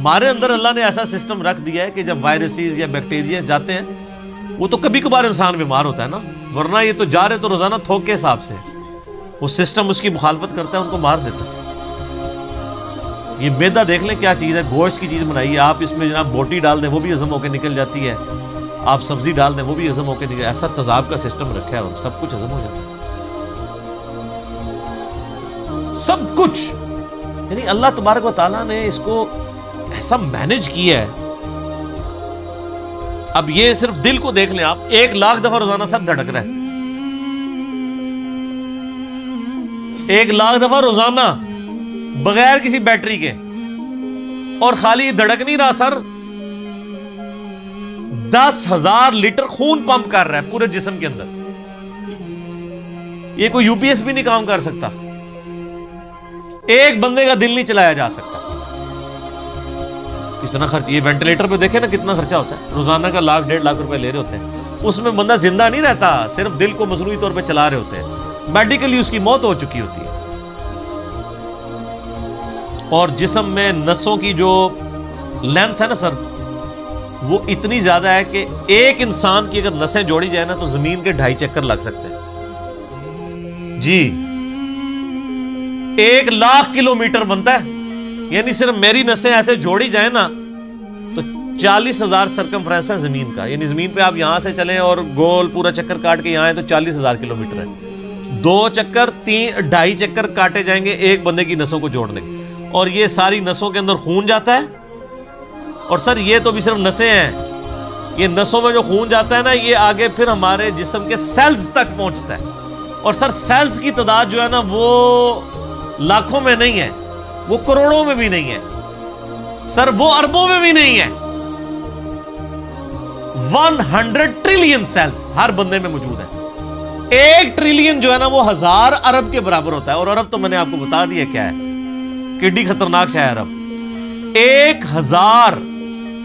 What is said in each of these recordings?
ہمارے اندر اللہ نے ایسا سسٹم رکھ دیا ہے کہ جب وائرسز یا بیکٹیریا جاتے ہیں وہ تو کبھی کبھار انسان بیمار ہوتا ہے نا، ورنہ یہ تو جا رہے تو روزانہ تھوک کے حساب سے وہ سسٹم اس کی مخالفت کرتا ہے، ان کو مار دیتا ہے۔ یہ میدا دیکھ لیں کیا چیز ہے، گوشت کی چیز بنائی ہے، آپ اس میں جناب بوٹی ڈال دیں وہ بھی ہضم ہو کے نکل جاتی ہے، آپ سبزی ڈال دیں وہ بھی ہضم ہو کے نکل، ایسا تذاب کا سسٹم رکھا ہے اور سب کچھ ہضم ہو جاتا ہے، سب کچھ۔ یعنی اللہ تبارک و تعالیٰ نے اس کو ایسا مینج کیا ہے۔ اب یہ صرف دل کو دیکھ لیں آپ، 1,00,000 دفعہ روزانہ سب دھڑک رہا ہے، 1,00,000 دفعہ روزانہ بغیر کسی بیٹری کے، اور خالی دھڑک نہیں رہا سر، 10,000 لیٹر خون پمپ کر رہا ہے پورے جسم کے اندر۔ یہ کوئی UPS بھی نہیں کام کر سکتا، ایک بندے کا دل نہیں چلایا جا سکتا۔ کتنا خرچ، یہ وینٹیلیٹر پہ دیکھیں نا کتنا خرچہ ہوتا ہے، روزانہ کا 1,00,000 1.5 لاکھ روپے لے رہے ہوتے ہیں، اس میں بندہ زندہ نہیں رہتا، صرف دل کو مصنوعی طور پہ چلا رہے ہوتے ہیں، میڈیکلی اس کی موت ہو چکی ہوتی ہے۔ اور جسم میں نسوں کی جو لینتھ ہے نا سر، وہ اتنی زیادہ ہے کہ ایک انسان کی اگر نسیں جوڑی جائے نا تو زمین کے 2.5 چکر لگ سکتے ہیں جی، 1,00,000 کلومیٹر بنتا ہے، یعنی صرف میری نسیں ایسے جوڑی جائیں نا تو 40,000 سرکمفرنس ہے زمین کا، یعنی زمین پہ آپ یہاں سے چلیں اور گول پورا چکر کاٹ کے یہاں آئیں تو 40,000 کلومیٹر ہے، 2 چکر 2.5 چکر کاٹے جائیں گے ایک بندے کی نسوں کو جوڑنے، اور یہ ساری نسوں کے اندر خون جاتا ہے، اور سر یہ تو بھی صرف نسیں ہیں، یہ نسوں میں جو خون جاتا ہے نا یہ آگے پھر ہمارے جسم کے سیلز تک پہنچتا ہے، اور سر سیلز کی تعداد جو ہے نا وہ لاکھوں میں نہیں ہے، وہ کروڑوں میں بھی نہیں ہے سر، وہ اربوں میں بھی نہیں ہے، 100 ٹریلین سیلز ہر بندے میں موجود ہے، 1 ٹریلین جو ہے نا وہ 1000 ارب کے برابر ہوتا ہے، اور ارب تو میں نے آپ کو بتا دیا کیا ہے، کڈی خطرناک شے ہے ارب، 1000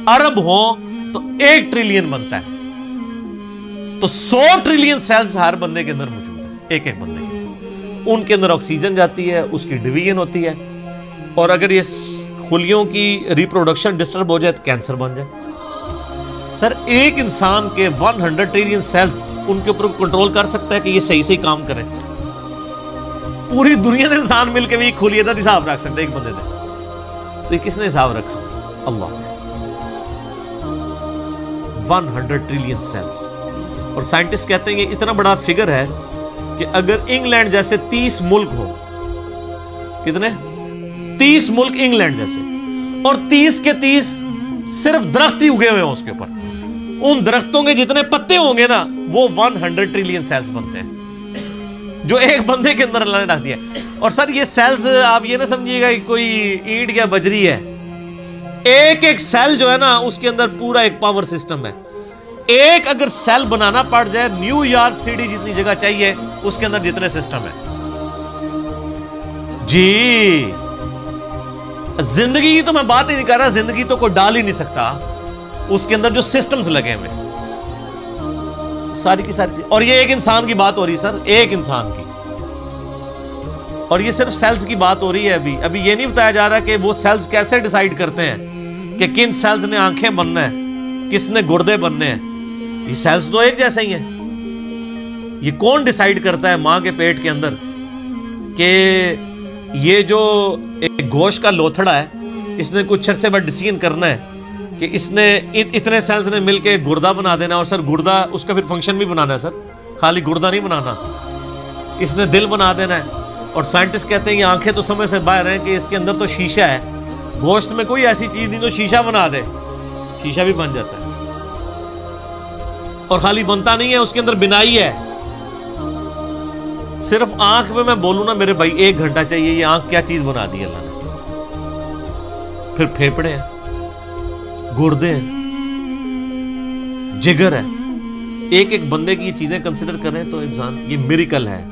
ارب ہوں تو 1 ٹریلین بنتا ہے، تو 100 ٹریلین سیلز ہر بندے کے اندر موجود ہے، ایک ایک بندے کے اندر، ان کے اندر آکسیجن جاتی ہے، اس کی ڈویژن ہوتی ہے، اور اگر یہ خلیوں کی ریپروڈکشن ڈسٹرب ہو جائے تو کینسر بن جائے۔ سر ایک انسان کے 100 ٹریلین سیلز ان کے اوپر کنٹرول کر سکتا ہے کہ یہ صحیح صحیح کام کریں؟ پوری دنیا نے انسان مل کے بھی کھلیے تھا حساب رکھ سکتے ایک بندے نے، تو یہ کس نے حساب رکھا؟ اللہ نے، 100 ٹریلین سیلز، اور سائنٹسٹ کہتے ہیں کہ اتنا بڑا فگر ہے کہ اگر انگلینڈ جیسے 30 ملک ہو، کتنے 30 ملک انگلینڈ جیسے، اور 30 کے 30 صرف درخت ہی اگے ہوئے ہوں اس کے اوپر، ان درختوں کے جتنے پتے ہوں گے نا وہ 100 ٹریلین سیلز بنتے ہیں جو ایک بندے کے اندر اللہ نے رکھ دیا۔ اور سر یہ سیلز آپ یہ نہ سمجھیے گا کہ کوئی اینٹ یا بجری ہے، ایک ایک سیل جو ہے نا اس کے اندر پورا ایک پاور سسٹم ہے، ایک اگر سیل بنانا پڑ جائے نیو یارک سٹی جتنی جگہ چاہیے اس کے اندر جتنے سسٹم ہے جی۔ زندگی کی تو میں بات ہی نہیں کر رہا، زندگی تو کوئی ڈال ہی نہیں سکتا، اس کے اندر جو سسٹمز لگے ہوئے ساری کی ساری چیز، اور یہ ایک انسان کی بات ہو رہی سر، ایک انسان کی، اور یہ صرف سیلز کی بات ہو رہی ہے۔ ابھی یہ نہیں بتایا جا رہا کہ وہ سیلز کیسے ڈیسائیڈ کرتے ہیں کہ کن سیلز نے آنکھیں بننا ہے، کس نے گردے بننے ہیں، یہ سیلز تو ایک جیسے ہی ہیں۔ یہ کون ڈیسائیڈ کرتا ہے ماں کے پیٹ کے اندر کہ یہ جو ایک گوشت کا لوتھڑا ہے اس نے کچھ عرصے بعد ڈیسیژن کرنا ہے کہ اس نے اتنے سیلز نے مل کے گردہ بنا دینا، اور سر گردہ اس کا پھر فنکشن بھی بنانا ہے سر، خالی گردہ نہیں بنانا، اس نے دل بنا دینا ہے۔ اور سائنٹسٹ کہتے ہیں یہ آنکھیں تو سمجھ سے باہر ہیں کہ اس کے اندر تو شیشہ ہے، گوشت میں کوئی ایسی چیز نہیں جو شیشہ بنا دے، شیشہ بھی بن جاتا ہے، اور خالی بنتا نہیں ہے اس کے اندر بنائی ہے۔ صرف آنکھ میں بولوں نا میرے بھائی 1 گھنٹہ چاہیے، یہ آنکھ کیا چیز بنا دی اللہ نے، پھر پھیپڑے ہیں، گردے ہیں، جگر ہے، ایک ایک بندے کی یہ چیزیں کنسیڈر کریں تو انسان یہ میریکل ہے،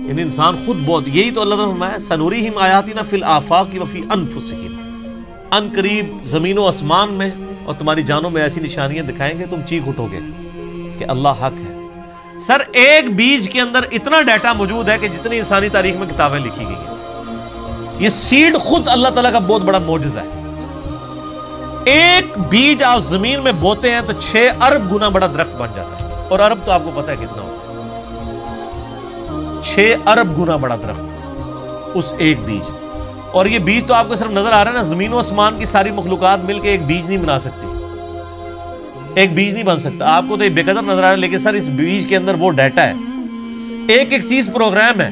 یعنی انسان خود بہت، یہی تو اللہ نے فرمایا سنوریہم آیاتنا فی الآفاق وفی انفسہم، ان قریب زمین و آسمان میں اور تمہاری جانوں میں ایسی نشانیاں دکھائیں گے تم چیخ اٹھو گے کہ اللہ حق ہے۔ سر ایک بیج کے اندر اتنا ڈیٹا موجود ہے کہ جتنی انسانی تاریخ میں کتابیں لکھی گئی ہیں، یہ سیڈ خود اللہ تعالیٰ کا بہت بڑا معجزہ ہے، ایک بیج آپ زمین میں بوتے ہیں تو 6 ارب گنا بڑا درخت بن جاتا ہے. اور ارب تو آپ کو پتا ہے کتنا ہوتا ہے, 6 ارب گنا بڑا درخت اس ایک بیج. اور یہ بیج تو آپ کو صرف نظر آ رہا ہے نا, زمین و آسمان کی ساری مخلوقات مل کے ایک بیج نہیں بنا سکتی, ایک بیج نہیں بن سکتا. آپ کو تو یہ بے قدر نظر آ رہا ہے, لیکن سر اس بیج کے اندر وہ ڈیٹا ہے, ایک ایک چیز پروگرام ہے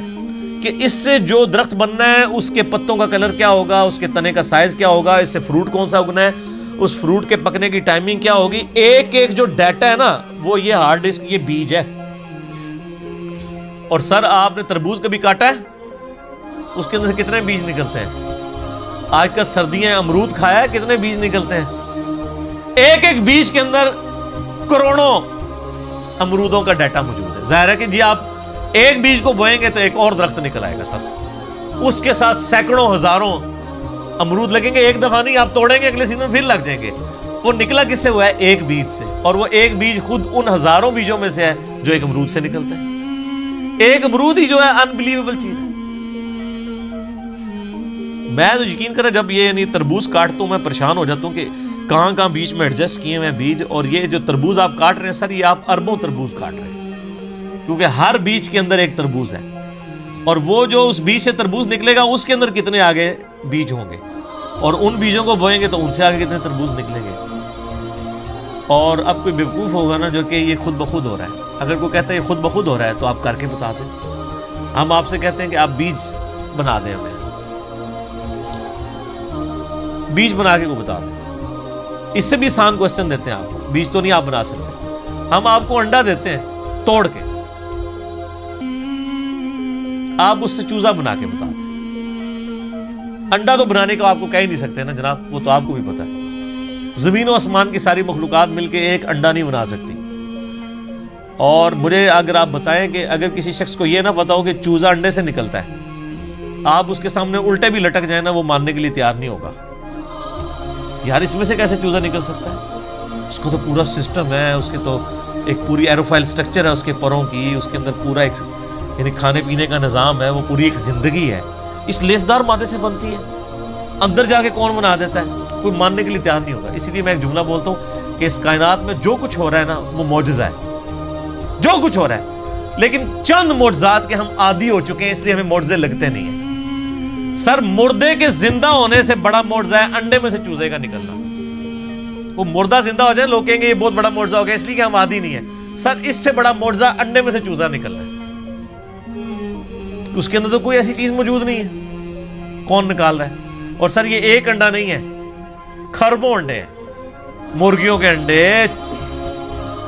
کہ اس سے جو درخت بننا ہے اس کے پتوں کا کلر کیا ہوگا, اس کے تنے کا سائز کیا ہوگا, اس سے فروٹ کون سا اگنا ہے, اس فروٹ کے پکنے کی ٹائمنگ کیا ہوگی. ایک ایک جو ڈیٹا ہے نا وہ یہ ہارڈ ڈسک, یہ بیج ہے. اور سر آپ نے تربوز کبھی کاٹا ہے, اس کے اندر سے کتنے بیج نکلتے ہیں؟ آج کل سردیاں امرود کھایا ہے, کتنے بیج نکلتے ہیں؟ ایک ایک بیج کے اندر کروڑوں امرودوں کا ڈیٹا موجود ہے. ظاہر ہے کہ جی آپ ایک بیج کو بوئیں گے تو ایک اور درخت نکل آئے گا سر, اس کے ساتھ سینکڑوں ہزاروں امرود لگیں گے. ایک دفعہ نہیں, آپ توڑیں گے اگلے سیزن میں پھر لگ جائیں گے. وہ نکلا کس سے ہوا ہے؟ ایک بیج سے. اور وہ ایک بیج خود ان ہزاروں بیجوں میں سے ہے جو ایک امرود سے نکلتا ہے. ایک امرود ہی جو ہے انبلیویبل چیز ہے. میں تو یقین کریں جب یہ یعنی تربوز کاٹتا ہوں میں پریشان ہو جاتا ہوں کہ کہاں کہاں بیچ میں ایڈجسٹ کیے ہوئے بیج. اور یہ جو تربوز آپ کاٹ رہے ہیں سر, یہ آپ اربوں تربوز کاٹ رہے ہیں, کیونکہ ہر بیج کے اندر ایک تربوز ہے. اور وہ جو اس بیج سے تربوز نکلے گا اس کے اندر کتنے آگے بیج ہوں گے, اور ان بیجوں کو بوئیں گے تو ان سے آگے کتنے تربوز نکلیں گے. اور اب کوئی بیوقوف ہوگا نا جو کہ یہ خود بخود ہو رہا ہے. اگر کوئی کہتا ہے یہ خود بخود ہو رہا ہے تو آپ کر کے بتا دیں. ہم آپ سے کہتے ہیں کہ آپ بیج بنا دیں, ہمیں بیج بنا کے کو بتا دیں. اس سے بھی آسان کوسچن دیتے ہیں آپ کو, بیج تو نہیں آپ بنا سکتے. ہم آپ کو انڈا دیتے ہیں توڑ کے, آپ اس سے چوزا بنا کے بتا دیں. انڈا تو بنانے کا آپ کو کہہ ہی نہیں سکتے نا جناب, وہ تو آپ کو بھی پتا ہے. زمین و آسمان کی ساری مخلوقات مل کے ایک انڈا نہیں بنا سکتی. اور مجھے اگر آپ بتائیں کہ اگر کسی شخص کو یہ نہ پتا ہو کہ چوزا انڈے سے نکلتا ہے, آپ اس کے سامنے الٹے بھی لٹک جائیں نا, وہ ماننے کے لیے تیار نہیں ہوگا. یار اس میں سے کیسے چوزا نکل سکتا ہے؟ اس کو تو پورا سسٹم ہے, اس کے تو ایک پوری ایروفائل سٹرکچر ہے اس کے پروں کی, اس کے اندر پورا ایک یعنی کھانے پینے کا نظام ہے, وہ پوری ایک زندگی ہے. اس لیسدار مادے سے بنتی ہے, اندر جا کے کون بنا دیتا ہے؟ کوئی ماننے کے لیے تیار نہیں ہوگا. اسی لیے میں ایک جملہ بولتا ہوں کہ اس کائنات میں جو کچھ ہو رہا ہے نا وہ معجزہ ہے, جو کچھ ہو رہا ہے. لیکن چند معجزات کے ہم عادی ہو چکے ہیں, اس لیے ہمیں معجزے لگتے نہیں ہیں. سر مردے کے زندہ ہونے سے بڑا معجزہ ہے انڈے میں سے چوزے کا نکلنا. وہ مردہ زندہ ہو جائے, لوگ کہیں گے یہ بہت بڑا معجزہ ہو گیا, اس لیے کہ ہم عادی نہیں ہیں. سر اس سے بڑا معجزہ انڈے میں سے چوزا نکلنا ہے. اس کے اندر تو کوئی ایسی چیز موجود نہیں ہے, کون نکال رہا ہے؟ اور سر یہ ایک انڈا نہیں ہے, خربوں انڈے ہیں. مرغیوں کے انڈے,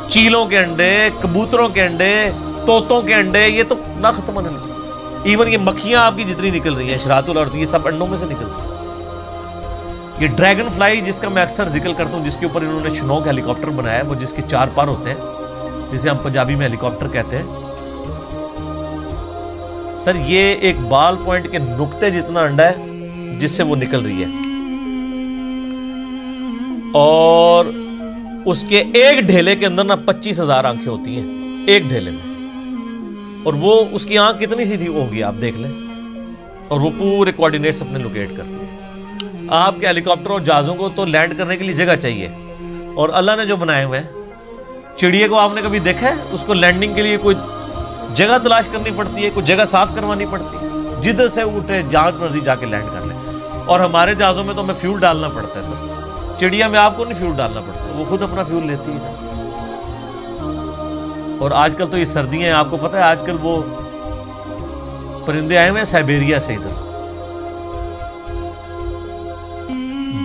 چیلوں کے انڈے, کبوتروں کے انڈے, طوطوں کے انڈے, یہ تو نہ ختم ہونے والی چیز. ایون یہ مکھیاں آپ کی جتنی نکل رہی ہیں, شراط الارض, یہ سب انڈوں میں سے نکلتی ہیں. یہ ڈریگن فلائی جس کا میں اکثر ذکر کرتا ہوں, جس کے اوپر انہوں نے شنوک ہیلی کاپٹر بنایا ہے, وہ جس کے 4 پر ہوتے ہیں, جسے ہم پنجابی میں ہیلی کاپٹر کہتے ہیں. سر یہ ایک بال پوائنٹ کے نقطے جتنا انڈا ہے جس سے وہ نکل رہی ہے, اور اس کے ایک ڈھیلے کے اندر نا 25,000 آنکھیں ہوتی ہیں ایک ڈھیلے میں. اور وہ اس کی آنکھ کتنی سی تھی ہوگی آپ دیکھ لیں, اور وہ پورے کوارڈینیٹس اپنے لوکیٹ کرتی ہے. آپ کے ہیلی کاپٹر اور جہازوں کو تو لینڈ کرنے کے لیے جگہ چاہیے, اور اللہ نے جو بنائے ہوئے ہیں, چڑیے کو آپ نے کبھی دیکھا ہے اس کو لینڈنگ کے لیے کوئی جگہ تلاش کرنی پڑتی ہے, کوئی جگہ صاف کروانی پڑتی ہے, جدھر سے اٹھے جہاں مرضی جا کے لینڈ کر لیں. اور ہمارے جہازوں میں تو ہمیں فیول ڈالنا پڑتا ہے سر, چڑیا میں آپ کو نہیں فیول ڈالنا پڑتا, وہ خود اپنا فیول لیتی ہے. اور آج کل تو یہ سردیاں ہیں, آپ کو پتہ ہے آج کل وہ پرندے آئے ہوئے ہیں سائبیریا سے, ادھر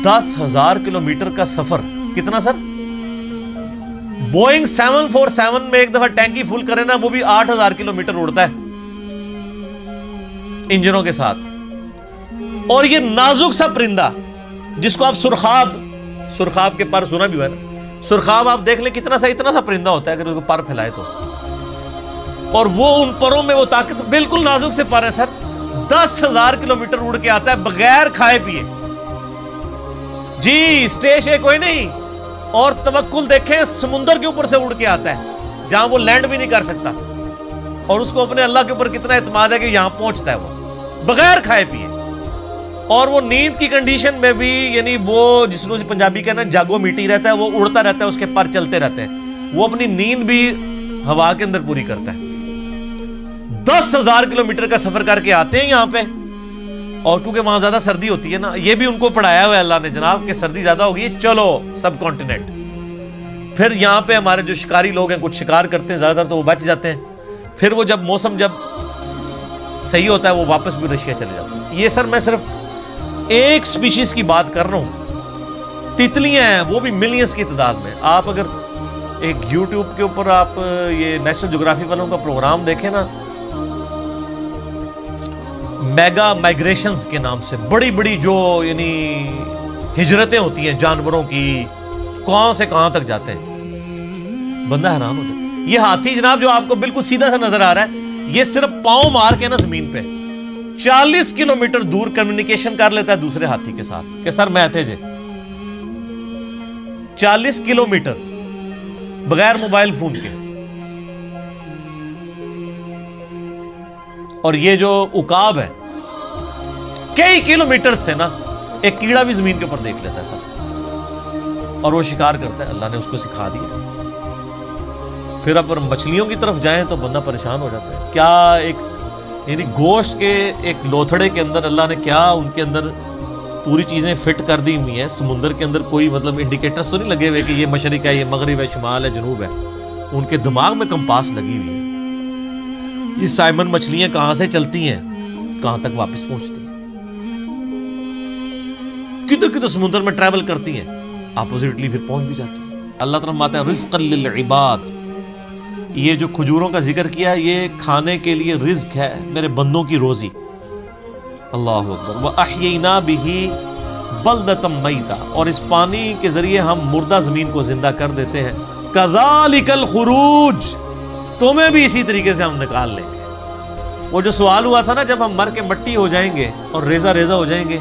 10,000 کلومیٹر کا سفر. کتنا سر؟ بوئنگ 747 میں ایک دفعہ ٹینکی فل کرے نا, وہ بھی 8,000 کلومیٹر اڑتا ہے انجنوں کے ساتھ. اور یہ نازک سا پرندہ جس کو آپ سرخاب کے پر سنا بھی ہوا ہے نا, سرخاب آپ دیکھ لیں کتنا سا, اتنا سا پرندہ ہوتا ہے اگر اس کو پر پھیلائے تو, اور وہ ان پروں میں وہ طاقت, بالکل نازک سے پر ہے سر. 10,000 کلومیٹر اڑ کے آتا ہے بغیر کھائے پیے. جی سٹیش ہے کوئی نہیں. اور توکل دیکھیں, سمندر کے اوپر سے اڑ کے آتا ہے جہاں وہ لینڈ بھی نہیں کر سکتا, اور اس کو اپنے اللہ کے اوپر کتنا اعتماد ہے کہ یہاں پہنچتا ہے وہ بغیر کھائے پیے. اور وہ نیند کی کنڈیشن میں بھی یعنی وہ جس کو پنجابی کہنا جاگو میٹی رہتا ہے، وہ اڑتا رہتا ہے، اس کے پر چلتے رہتے ہیں، وہ اپنی نیند بھی ہوا کے اندر پوری کرتا ہے۔ 10,000 کلومیٹر کا سفر کر کے آتے ہیں یہاں پہ، اور کیونکہ وہاں زیادہ سردی ہوتی ہے نا، یہ بھی ان کو پڑھایا ہوا ہے اللہ نے جناب کہ سردی زیادہ ہوگی، چلو سب کانٹیننٹ۔ پھر یہاں پہ ہمارے جو شکاری لوگ ہیں کچھ شکار کرتے ہیں، زیادہ تر تو وہ بچ جاتے ہیں، پھر وہ جب موسم جب صحیح ہوتا ہے وہ واپس بھی رشیا چلے جاتے ہیں۔ یہ سر میں صرف ایک سپیشیز کی بات کر رہا ہوں، تتلیاں ہیں وہ بھی ملینز کی تعداد میں۔ آپ اگر ایک یوٹیوب کے اوپر آپ یہ نیشنل جغرافی والوں کا پروگرام دیکھیں نا، میگا مائگریشنز کے نام سے بڑی بڑی جو یعنی ہجرتیں ہوتی ہیں جانوروں کی، کہاں سے کہاں تک جاتے ہیں، بندہ حیران ہو جائے۔ یہ ہاتھی جناب جو آپ کو بالکل سیدھا سا نظر آ رہا ہے، یہ صرف پاؤں مار کے نا زمین پہ 40 کلومیٹر دور کمیونیکیشن کر لیتا ہے دوسرے ہاتھی کے ساتھ کہ سر میں تھے جے 40 کلومیٹر بغیر موبائل فون کے۔ اور یہ جو عقاب ہے کئی کلومیٹر سے نا ایک کیڑا بھی زمین کے اوپر دیکھ لیتا ہے سر، اور وہ شکار کرتا ہے، اللہ نے اس کو سکھا دیا۔ پھر اب مچھلیوں کی طرف جائیں تو بندہ پریشان ہو جاتا ہے، کیا ایک یعنی گوشت کے ایک لوتھڑے کے اندر اللہ نے کیا ان کے اندر پوری چیزیں فٹ کر دی ہوئی ہیں۔ سمندر کے اندر کوئی مطلب انڈیکیٹرز تو نہیں لگے ہوئے کہ یہ مشرق ہے، یہ مغرب ہے، شمال ہے، جنوب ہے، ان کے دماغ میں کمپاس لگی ہوئی ہے۔ یہ سائمن مچھلیاں کہاں سے چلتی ہیں، کہاں تک واپس پہنچتی ہیں، کدھر کدھر سمندر میں ٹریول کرتی ہیں، اپوزٹلی پھر پہنچ بھی جاتی ہیں۔ اللہ تعالیٰ فرماتا ہے رزقا للعباد، یہ جو کھجوروں کا ذکر کیا یہ کھانے کے لیے رزق ہے، میرے بندوں کی روزی۔ اللہ اکبر۔ وَأَحْيَيْنَا بِهِ بَلْدَةً مَيْتًا، اور اس پانی کے ذریعے ہم مردہ زمین کو زندہ کر دیتے ہیں۔ كَذَلِكَ الْخُرُوجِ، تمہیں بھی اسی طریقے سے ہم نکال لیں گے۔ وہ جو سوال ہوا تھا نا جب ہم مر کے مٹی ہو جائیں گے اور ریزہ ریزہ ہو جائیں گے،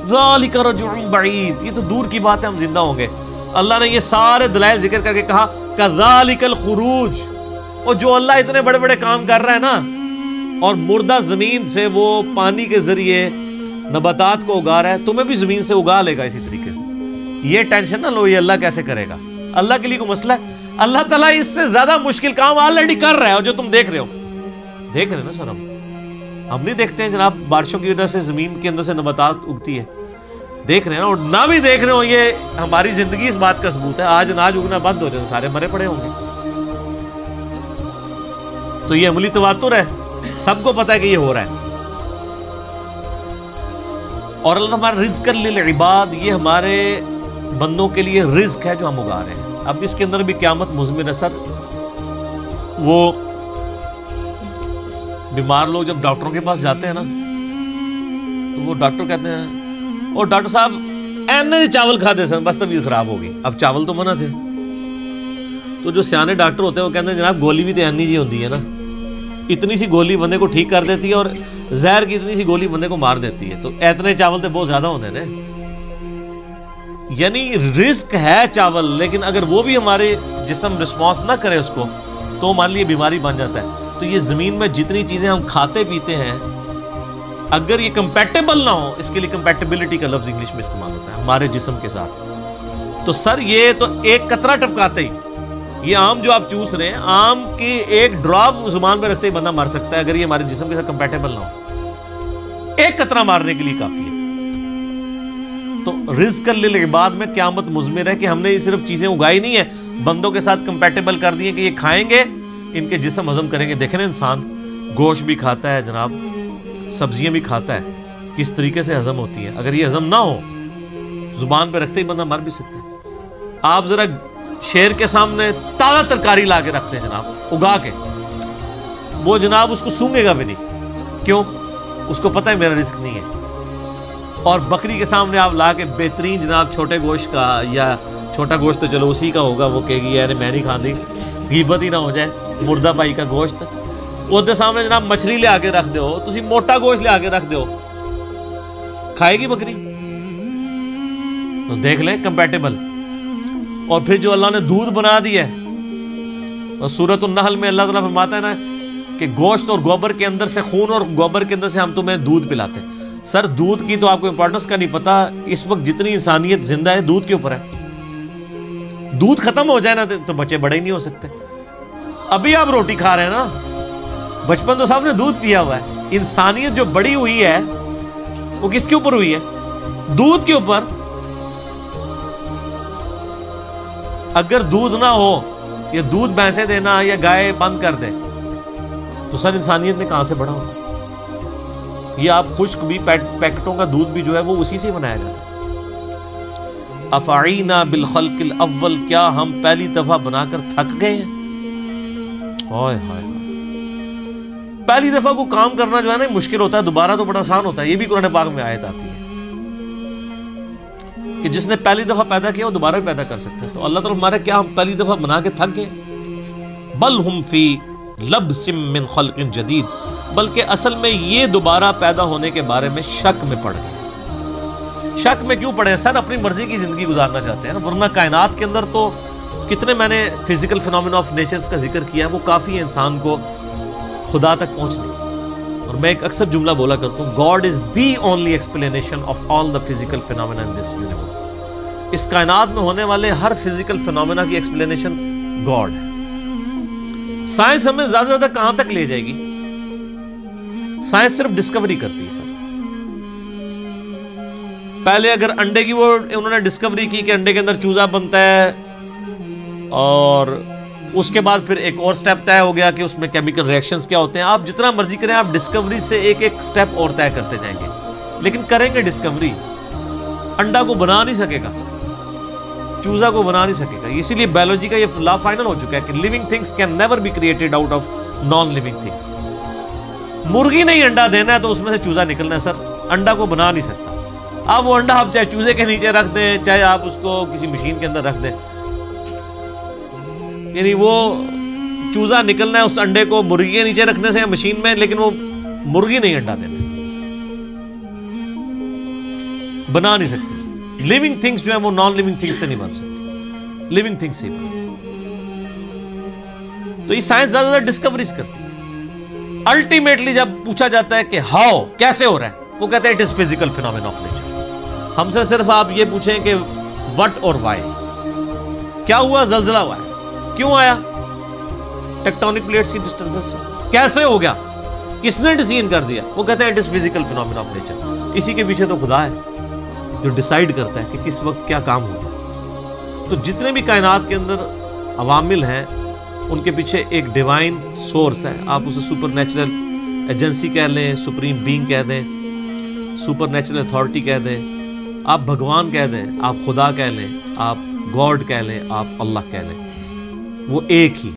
ذَلِكَ رَجْعٌ بَعِيدٌ، یہ تو دور کی بات ہے، ہم زندہ ہوں گے۔ اللہ نے یہ سارے دلائل ذکر کر کے کہا كَذَلِكَ الْخُرُوجِ، اور جو اللہ اتنے بڑے بڑے کام کر رہا ہے نا، اور مردہ زمین سے وہ پانی کے ذریعے نباتات کو اگا رہا ہے، تمہیں بھی زمین سے اگا لے گا اسی طریقے سے۔ یہ ٹینشن نہ لو یہ اللہ کیسے کرے گا، اللہ کے لیے کوئی مسئلہ ہے؟ اللہ تعالیٰ اس سے زیادہ مشکل کام آلریڈی کر رہا ہے، اور جو تم دیکھ رہے ہو، دیکھ رہے ہیں نا سر، ہم نہیں دیکھتے ہیں جناب بارشوں کی وجہ سے زمین کے اندر سے نباتات اگتی ہے، دیکھ رہے ہیں نا، اور نہ بھی دیکھ رہے ہو یہ ہماری زندگی اس بات کا ثبوت ہے۔ آج اناج اگنا بند ہو جائے سارے مرے پڑے ہوں گے۔ تو یہ عملی تواتر ہے، سب کو پتا ہے کہ یہ ہو رہا ہے۔ اور اللہ ہمارا رزق للعباد، یہ ہمارے بندوں کے لیے رزق ہے جو ہم اگا رہے ہیں۔ اب اس کے اندر بھی قیامت مضمر ہے سر۔ وہ بیمار لوگ جب ڈاکٹروں کے پاس جاتے ہیں نا تو وہ ڈاکٹر کہتے ہیں اور ڈاکٹر صاحب اینے چاول کھاتے سن بس طبیعت خراب ہوگی۔ اب چاول تو منع تھے، تو جو سیانے ڈاکٹر ہوتے ہیں وہ کہتے ہیں جناب گولی بھی تو اینی جی ہوتی ہے نا، اتنی سی گولی بندے کو ٹھیک کر دیتی ہے، اور زہر کی اتنی سی گولی بندے کو مار دیتی ہے، تو اتنے چاول تو بہت زیادہ ہونے نا۔ یعنی رزق ہے چاول، لیکن اگر وہ بھی ہمارے جسم رسپانس نہ کرے اس کو تو ہمارے لیے بیماری بن جاتا ہے۔ تو یہ زمین میں جتنی چیزیں ہم کھاتے پیتے ہیں اگر یہ کمپیٹیبل نہ ہو، اس کے لیے کمپیٹیبلٹی کا لفظ انگلش میں استعمال ہوتا ہے ہمارے جسم کے ساتھ، تو سر یہ تو ایک قطرہ ٹپکاتے ہی، یہ آم جو آپ چوس رہے ہیں، آم کی ایک ڈراپ زبان پہ رکھتے ہی بندہ مر سکتا ہے اگر یہ ہمارے جسم کے ساتھ کمپیٹیبل نہ ہو، ایک قطرہ مارنے کے لیے کافی ہے۔ تو رزق للعباد میں قیامت مضمر ہے کہ ہم نے یہ صرف چیزیں اگائی نہیں ہیں، بندوں کے ساتھ کمپیٹیبل کر دیے کہ یہ کھائیں گے ان کے جسم ہضم کریں گے۔ دیکھیں نا انسان گوشت بھی کھاتا ہے جناب، سبزیاں بھی کھاتا ہے، کس طریقے سے ہضم ہوتی ہیں، اگر یہ ہضم نہ ہو زبان پہ رکھتے ہی بندہ مر بھی سکتا ہے۔ آپ ذرا شیر کے سامنے تازہ ترکاری لا کے رکھتے ہیں جناب اگا کے، وہ جناب اس کو سونگے گا بھی نہیں، کیوں؟ اس کو پتہ ہے میرا رزق نہیں ہے۔ اور بکری کے سامنے آپ لا کے بہترین جناب چھوٹے گوشت کا، یا چھوٹا گوشت تو چلو اسی کا ہوگا، وہ کہے گی یار میں نہیں کھاندی، غیبت ہی نہ ہو جائے، مردہ بھائی کا گوشت، وہ دے سامنے جناب مچھلی لے آ کے رکھ دو، تسی موٹا گوشت لے آ کے رکھ دو، کھائے گی بکری؟ تو دیکھ لیں کمپیٹیبل۔ اور پھر جو اللہ نے دودھ بنا دیا ہے، اور سورۃ النحل میں اللہ تعالیٰ فرماتا ہے نا کہ گوشت اور گوبر کے اندر سے، خون اور گوبر کے اندر سے ہم تمہیں دودھ پلاتے ہیں، سر دودھ کی تو آپ کو امپورٹنس کا نہیں پتا، اس وقت جتنی انسانیت زندہ ہے دودھ کے اوپر ہے. دودھ ختم ہو جائے نا تو بچے بڑے ہی نہیں ہو سکتے. ابھی آپ روٹی کھا رہے ہیں نا، بچپن تو سب نے دودھ پیا ہوا ہے. انسانیت جو بڑی ہوئی ہے وہ کس کے اوپر ہوئی ہے؟ دودھ کے اوپر. اگر دودھ نہ ہو یا دودھ بھینسیں دینا یا گائے بند کر دے تو سر انسانیت نے کہاں سے بڑھا ہوگا؟ یہ آپ خشک بھی پیکٹوں کا دودھ بھی جو ہے وہ اسی سے بنایا جاتا ہے. افعینا بالخلق الاول، کیا ہم پہلی دفعہ بنا کر تھک گئے ہیں؟ ہائے ہائے، پہلی دفعہ کو کام کرنا جو ہے نا مشکل ہوتا ہے، دوبارہ تو بڑا آسان ہوتا ہے. یہ بھی قرآن پاک میں آیت آتی ہے کہ جس نے پہلی دفعہ پیدا کیا وہ دوبارہ بھی پیدا کر سکتا ہے. تو اللہ تعالیٰ ہمارے کیا ہم پہلی دفعہ بنا کے تھک گئے؟ بل ہم فی لبس من خلق جدید، بلکہ اصل میں یہ دوبارہ پیدا ہونے کے بارے میں شک میں پڑ گئے. شک میں کیوں پڑے؟ سر اپنی مرضی کی زندگی گزارنا چاہتے ہیں نا، ورنہ کائنات کے اندر تو کتنے میں نے فزیکل فینومینا آف نیچرز کا ذکر کیا، وہ کافی ہے انسان کو خدا تک پہنچنے کی. اور میں ایک اکثر جملہ بولا کرتا ہوں، God is the only explanation of all the physical phenomena in this universe. اس کائنات میں ہونے والے ہر فزیکل فینومینا کی ایکسپلینیشن گاڈ ہے. سائنس ہمیں زیادہ زیادہ کہاں تک لے جائے گی؟ سائنس صرف ڈسکوری کرتی ہے سر. پہلے اگر انڈے کی وہ انہوں نے ڈسکوری کی کہ انڈے کے اندر چوزا بنتا ہے، اور اس کے بعد پھر ایک اور سٹیپ طے ہو گیا کہ اس میں کیمیکل ریئیکشنز کیا ہوتے ہیں. آپ جتنا مرضی کریں، آپ ڈسکوری سے ایک ایک سٹیپ اور طے کرتے جائیں گے، لیکن کریں گے ڈسکوری. انڈا کو بنا نہیں سکے گا، چوزا کو بنا نہیں سکے گا. اسی لیے بایولوجی کا یہ لا فائنل ہو چکا ہے کہ living things can never be created out of non living things. مرغی نہیں انڈا دینا ہے تو اس میں سے چوزا نکلنا ہے سر، انڈا کو بنا نہیں سکتا. آپ وہ انڈا آپ چاہے چوزے کے نیچے رکھ دیں، چاہے آپ اس کو کسی مشین کے اندر رکھ دیں، یعنی وہ چوزا نکلنا ہے اس انڈے کو مرغی کے نیچے رکھنے سے یا مشین میں، لیکن وہ مرغی نہیں انڈا دینا، بنا نہیں سکتی. لیونگ تھنگس جو ہے وہ نان لیونگ تھنگس سے نہیں بن سکتی، لیونگ تھنگس سے ہی بن. تو یہ سائنس زیادہ زیادہ ڈسکوریز کرتی ہے. الٹیمیٹلی جب پوچھا جاتا ہے کہ ہاؤ، کیسے ہو رہا ہے، وہ کہتے ہیں it is physical phenomena of nature. ہم سے صرف آپ یہ پوچھیں کہ وٹ اور وائی، کیا ہوا؟ زلزلہ ہوا ہے، کیوں آیا؟ ٹیکٹونک پلیٹس کی ڈسٹربنس. کیسے ہو گیا؟ کس نے ڈیسائیڈ کر دیا؟ وہ کہتے ہیں it is physical phenomena of nature. اسی کے پیچھے تو خدا ہے جو ڈیسائیڈ کرتا ہے کہ کس وقت کیا کام ہوگا. تو جتنے بھی کائنات کے اندر عوامل ہیں ان کے پیچھے ایک ڈیوائن سورس ہے. آپ اسے سپر نیچرل ایجنسی کہہ لیں، سپریم بینگ کہہ دیں، سپر نیچرل اتھارٹی کہہ دیں، آپ بھگوان کہہ دیں، آپ خدا کہہ لیں، آپ گاڈ کہہ لیں، آپ اللہ کہہ لیں، وہ ایک ہی